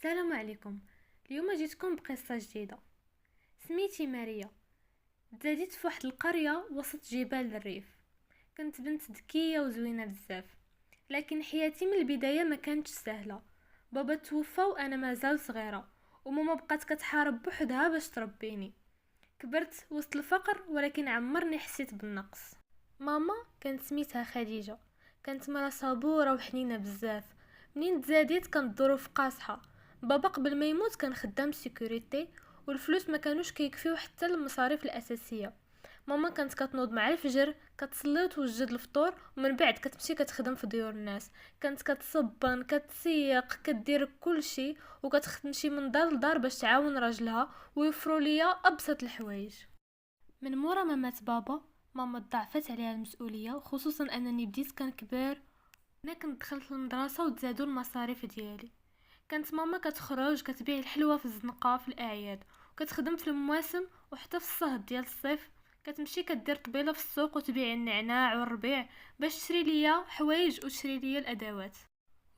السلام عليكم. اليوم جيتكم بقصة جديدة. سميتي ماريا. تزاديت في واحد القرية وسط جبال الريف. كنت بنت ذكية وزوينة بزاف، لكن حياتي من البداية ما كانتش سهلة. بابا توفى وانا مازال صغيرة، وماما بقات كتحارب بوحدها باش تربيني. كبرت وسط الفقر، ولكن عمرني حسيت بالنقص. ماما كانت سميتها خديجة، كانت مرا صبورة وحنينة بزاف. منين تزاديت كانت ظروف قاصحة. بابا قبل ما يموت كان خدام سيكوريتي، والفلوس ما كانوش كيكفيو حتى المصاريف الاساسيه. ماما كانت كتنوض مع الفجر، كتصلي وتوجد الفطور، ومن بعد كتمشي كتخدم في ديور الناس. كانت كتصبن، كتسيق، كدير كل شيء، وكتمشي من دار لدار باش تعاون راجلها ويوفروا ليا ابسط الحوايج. من مورا ما مات بابا، ماما ضعفت عليها المسؤوليه، خصوصا انني بديت كنكبر. انا كنت دخلت المدرسه وتزادوا المصاريف ديالي. كانت ماما كتخرج كتبيع الحلوى في الزنقه في الاعياد، وكتخدم في المواسم، وحتى في الصهد ديال الصيف كتمشي كدير طبيله في السوق وتبيع النعناع والربيع باش تشري ليا حوايج وتشري ليا الادوات.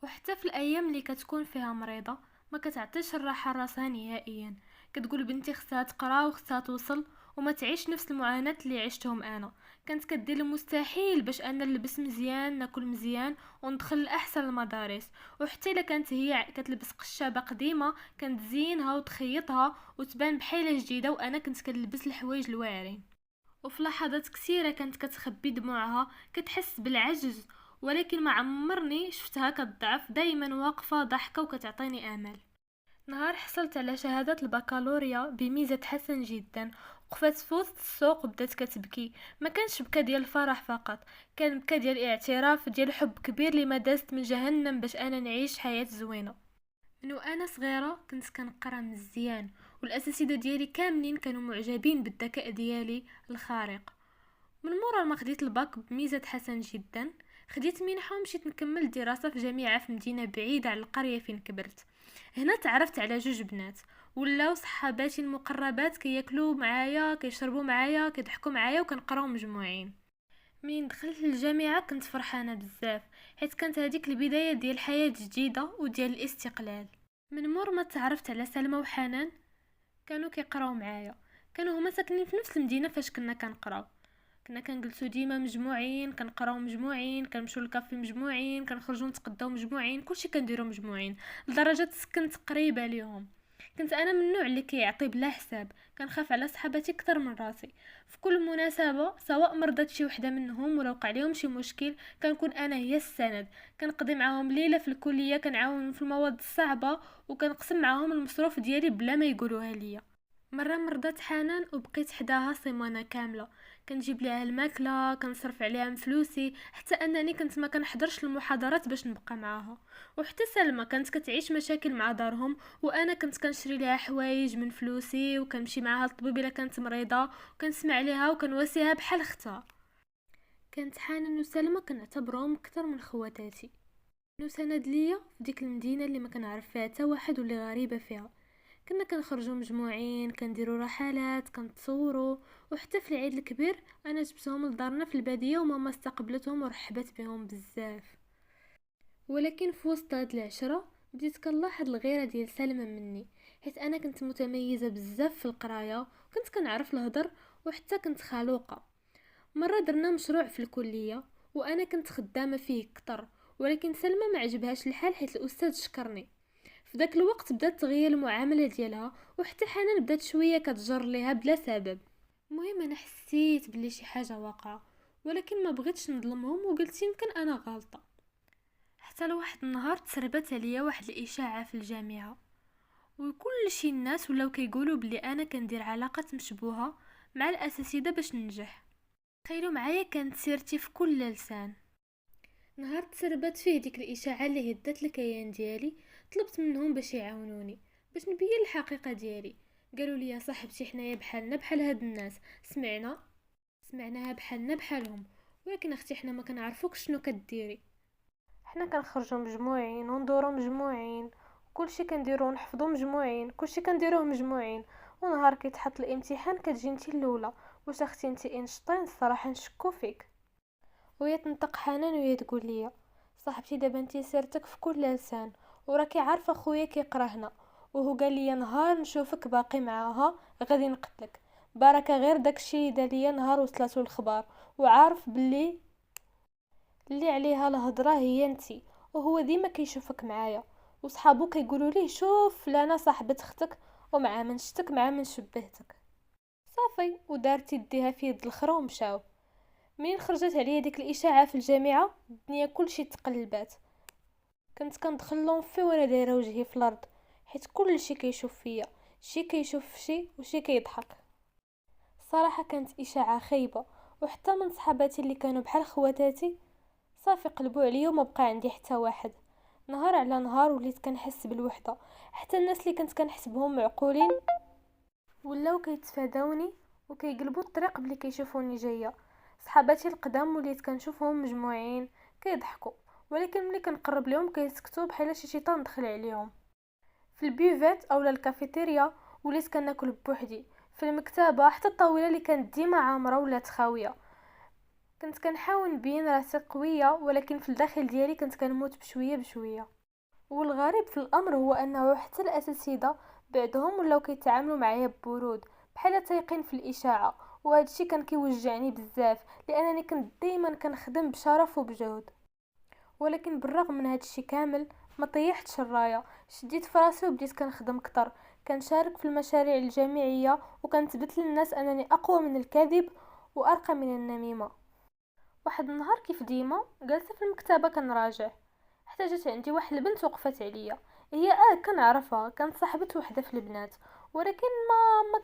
وحتى في الايام اللي كتكون فيها مريضه ما كتعطيش الراحه راسها نهائيا. كتقول بنتي خصها تقرا وخصها توصل وما تعيش نفس المعاناه اللي عشتهم انا. كانت كدير المستحيل باش انا نلبس مزيان، ناكل مزيان، وندخل لاحسن المدارس. وحتى الا كانت هي كتلبس قشابه قديمه كانت تزينها وتخيطها وتبان بحاله جديده، وانا كنت كنلبس الحوايج الواعرين. وفي لحظات كثيرة كانت كتخبي دموعها، كتحس بالعجز، ولكن ما عمرني شفتها كتضعف، دايما واقفة ضحكة وكتعطيني امل. نهار حصلت على شهادة البكالوريا بميزة حسن جدا، وقفت في وسط السوق وبدات كتبكي. ما كانش بكا ديال الفرح فقط، كان بكا ديال اعتراف ديال حب كبير لما دازت من جهنم باش انا نعيش حياة زوينة. من وانا صغيره كنت كنقرا مزيان، والاساتذه ديالي كاملين كانوا معجبين بالذكاء ديالي الخارق. من مورا ما خديت الباك بميزه حسن جدا، خديت منحه ومشيت نكمل دراسه في جامعه في مدينه بعيده على القريه فين كبرت. هنا تعرفت على جوج بنات، ولاو صحاباتي المقربات، كياكلوا معايا، كيشربوا معايا، كيضحكوا معايا، وكنقراو مجموعين. من دخلت الجامعه كنت فرحانه بزاف، حيت كانت هذيك البدايه ديال حياه جديده وديال الاستقلال. من مور ما تعرفت على سلمى وحنان، كانوا كيقراو معايا. كانوا هما ساكنين في نفس المدينه فاش كنا كنقراو. كنا كنجلسوا ديما مجموعين، كنقراو مجموعين، كنمشيو للكافي مجموعين، كنخرجوا نتغداو مجموعين، كلشي كنديرو مجموعين، لدرجه سكنت قريبه ليهم. كنت انا من النوع اللي كيعطي بلا حساب، كنخاف على صحاباتي اكثر من راسي. في كل مناسبه، سواء مرضت شي وحده منهم ولا وقع لهم شي مشكل، كنكون انا هي السند. كنقضي معاهم ليله في الكليه، كنعاون في المواد الصعبه، وكنقسم معاهم المصروف ديالي بلا ما يقولوها ليا. مره مرضت حنان وبقيت حداها سيمانه كامله، كنجيب ليها الماكله، كنصرف عليها من فلوسي، حتى انني كنت ما كنحضرش المحاضرات باش نبقى معاها. وحتى سلمى كانت كتعيش مشاكل مع دارهم، وانا كنت كنشري ليها حوايج من فلوسي، وكنمشي معاها للطبيب الا كانت مريضه، وكنسمع ليها وكنواسيها بحال اختها. كانت حنان وسلمى كنعتبرهم اكثر من خواتاتي، كانوا سند ليا في ديك المدينه اللي ما كنعرف فيها حتى واحد واللي غريبه فيها. كنا كنخرجوا مجموعين، كنديروا رحلات، كنتصوروا، وحتى في العيد الكبير انا جبتهم لدارنا في الباديه، وماما استقبلتهم ورحبت بهم بزاف. ولكن في وسط هاد العشره بديت كنلاحظ الغيره ديال سلمى مني، حيت انا كنت متميزه بزاف في القرايه، وكنت كنعرف الهضر، وحتى كنت خلوقه. مره درنا مشروع في الكليه، وانا كنت خدامه فيه كتر، ولكن سلمى ما عجبهاش الحال حيت الاستاذ شكرني. في داك الوقت بدات تغير المعامله ديالها، وحتى حنان بدات شويه كتجر ليها بلا سبب. المهم انا حسيت بلي شي حاجه واقعه، ولكن ما بغيتش نظلمهم وقلت يمكن انا غلطه. حتى لواحد النهار تسربت عليا واحد الاشاعه في الجامعه، وكل شي الناس ولاو كيقولوا بلي انا كندير علاقه مشبوهه مع الاساتذه باش ننجح. تخيلوا معايا كانت سيرتي في كل لسان. نهار تسربت فيه ديك الاشاعه اللي هدت الكيان ديالي، طلبت منهم باش يعاونوني باش نبين الحقيقه ديالي. قالوا لي يا صاحبتي حنايا بحالنا بحال هاد الناس، سمعناها بحالنا بحالهم، ولكن اختي حنا ما كنعرفوك شنو كديري. حنا كنخرجوا مجموعين وندورو مجموعين، كلشي كنديروه نحفظو مجموعين، كلشي كنديروه مجموعين. ونهار كيتحط الامتحان كتجي نتي الاولى. واش اختي انتي اينشطين؟ الصراحه نشكو فيك. وهي تنطق حنان وهي تقول لي صاحبتي دابا انتي سيرتك في كل لسان، وراكي عارفه خويا كيقرا هنا، وهو قال لي نهار نشوفك باقي معاها غادي نقتلك. بركه غير داكشي اللي دار ليا نهار وصلته الخبار، وعارف باللي اللي عليها الهضره هي انتي، وهو ديما كيشوفك معايا، وصحابو كيقولوا ليه شوف فلانه صاحبه اختك، ومع من شتك مع من شبهتك. صافي ودارت يديها في يد الاخرى ومشاو. منين خرجت عليا ديك الاشاعه في الجامعه الدنيا كلشي تقلبات. كنت كندخل لونفي وانا دايره وجهي في الارض، حيت كلشي كيشوف فيا، شي كيشوف شي وشي كيضحك. الصراحه كانت اشاعه خايبه، وحتى من صحاباتي اللي كانوا بحال خواتاتي صافي قلبوا عليا وما بقى عندي حتى واحد. نهار على نهار وليت كنحس بالوحده، حتى الناس اللي كنت كنحسبهم معقولين ولاو كيتفاداوني وكيقلبوا الطريق بلي كيشوفوني جايه. صحاباتي القدام وليت كنشوفهم مجموعين كيضحكوا، ولكن ملي كنقرب لهم كيسكتوا بحال شي شيطان دخل عليهم. في البيفات اولا الكافيتيريا وليت كناكل بوحدي، في المكتبه حتى الطاوله اللي كانت ديما عامره ولات خاويه. كنت كنحاول نبين راسي قويه، ولكن في الداخل ديالي كنت كنموت بشويه بشويه. والغريب في الامر هو انه حتى الاساتذه بعضهم ولاو كيتعاملوا معايا ببرود، بحال تايقين في الاشاعه. وهذا الشيء كان كيوجعني بزاف، لانني كنت دائما كنخدم بشرف وبجهد. ولكن بالرغم من هذا الشيء كامل ما طيحتش الرايه، شديت فراسي وبديت كنخدم اكثر، كنشارك في المشاريع الجامعيه وكنثبت للناس انني اقوى من الكذب وارقى من النميمه. واحد النهار كيف ديما جالسه في المكتبه كنراجع، حتى جات عندي واحد البنت وقفت عليا. هي كنعرفها، كانت صاحبه وحده في البنات، ولكن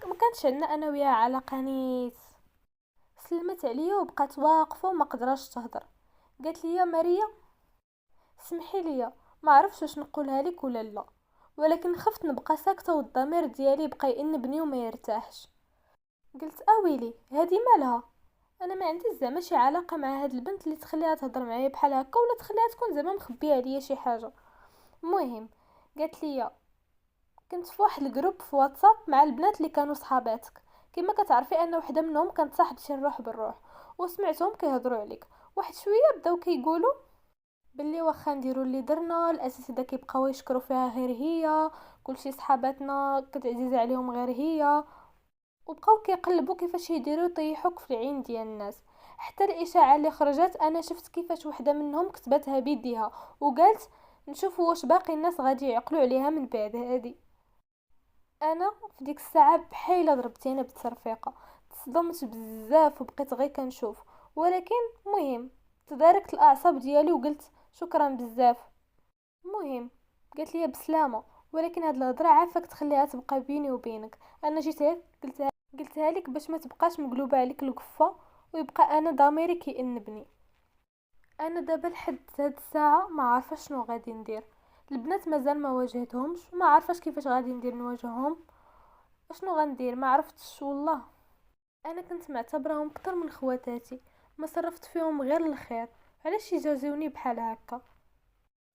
ما كانتش عندنا انا وياها علاقه نيت. سلمت عليا وبقات واقفه وما قدراش تهضر. قالت لي يا ماريا سمحي لي، ما عرفتش واش نقولها لك ولا لا، ولكن خفت نبقى ساكته والضمير ديالي بقى ينبني وما يرتاحش. قلت اويلي هذه مالها؟ انا ما عنديش زعما شي علاقه مع هاد البنت اللي تخليها تهضر معايا بحال هكا، ولا تخليها تكون زعما مخبيه عليا شي حاجه. المهم قالت لي كنت في واحد الجروب في واتساب مع البنات اللي كانوا صحاباتك، كما كتعرفي ان وحده منهم كانت صاحبتي الروح بالروح، وسمعتهم كيهضروا عليك. واحد شويه بداو كيقولوا باللي واخا نديروا اللي درنا الاساتذه كيبقاو يشكروا فيها غير هي، كلشي صحاباتنا كتعزيز عليهم غير هي، وبقاو كيقلبوا كيفاش يديروا يطيحوك في العين ديال الناس. حتى الاشاعه اللي خرجت انا شفت كيفاش وحده منهم كتبتها بيديها وقالت نشوفوا واش باقي الناس غادي يعقلوا عليها من بعد هذه. انا في ديك الساعه بحال ضربتينا بالتصرفيقه، تصدمت بزاف وبقيت غير كنشوف. ولكن مهم تداركت الاعصاب ديالي وقلت شكرا بزاف. مهم قالت لي بسلامه، ولكن هاد الهضره عافاك تخليها تبقى بيني وبينك. انا جيت هيك قلتها لك باش ما تبقاش مقلوبه عليك القفه، ويبقى انا ضميري كيأنبني. انا دابا لحد هاد الساعه ما عارفه شنو غادي ندير. البنات مازال ما واجهتهمش وما عارفاش كيفاش غادي ندير نواجههم. شنو غندير ما عرفتش والله. انا كنت معتبرهم اكثر من خواتاتي، ما صرفت فيهم غير الخير، علاش يجازوني بحال هكا؟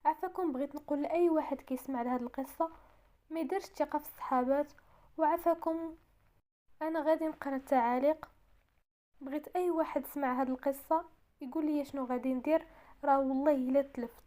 عافاكم بغيت نقول لاي واحد كيسمع لهاد القصه ما يديرش ثقه في الصحابات. وعافاكم. انا غادي نقرا التعاليق، بغيت اي واحد سمع هاد القصه يقول لي شنو غادي ندير، راه والله الا تلفت.